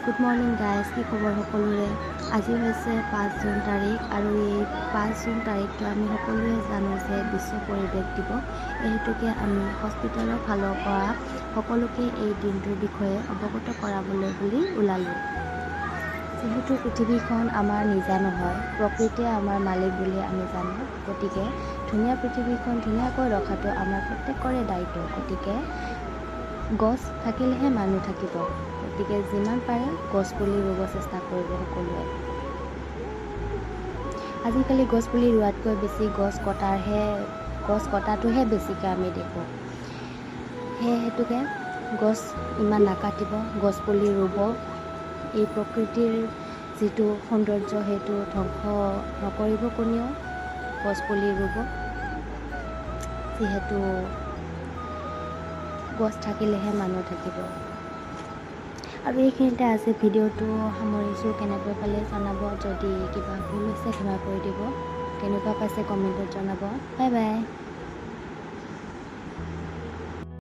Good morning guys, কি খবৰ সকলোৰে। আজি হৈছে 5 জুন তাৰিখ আৰু এই 5 জুন তাৰিখটো আমি সকলোৱে জানো যে বিশ্ব পৰিৱেশ দিৱস। এই হেতুকে আমি হস্পিটেলৰ ফালৰ পৰা সকলোকে এই দিনটোৰ বিষয়ে অৱগত কৰাবলৈ বুলি ওলালোঁ। যিহেতু পৃথিৱীখন আমাৰ নিজা নহয়, প্ৰকৃতিয়ে আমাৰ মালিক বুলি আমি জানো। গতিকে ধুনীয়া পৃথিৱীখন ধুনীয়াকৈ ৰখাটো আমাৰ প্ৰত্যেকৰে দায়িত্ব। গতিকে গছ থাকিলেহে মানুহ থাকিব। গতিকে যিমান পাৰে গছ পুলি ৰুব চেষ্টা কৰিব সকলোৱে। আজিকালি গছ পুলি ৰোৱাতকৈ বেছি গছ কটাটোহে বেছিকৈ আমি দেখোঁ। সেই হেতুকে গছ ইমান নাকাটিব, গছ পুলি ৰুব। এই প্ৰকৃতিৰ যিটো সৌন্দৰ্য সেইটো ধ্বংস নকৰিব কোনেও। গছ পুলি ৰুব, যিহেতু গছ থাকিলেহে মানুহ থাকিব। আৰু এইখিনিতে আজি ভিডিঅ'টো সামৰিছোঁ। কেনেকৈ পালে জনাব, যদি কিবা ভুল হৈছে ক্ষমা কৰি দিব। কেনেকুৱা পাইছে কমেণ্টত জনাব। Bye bye.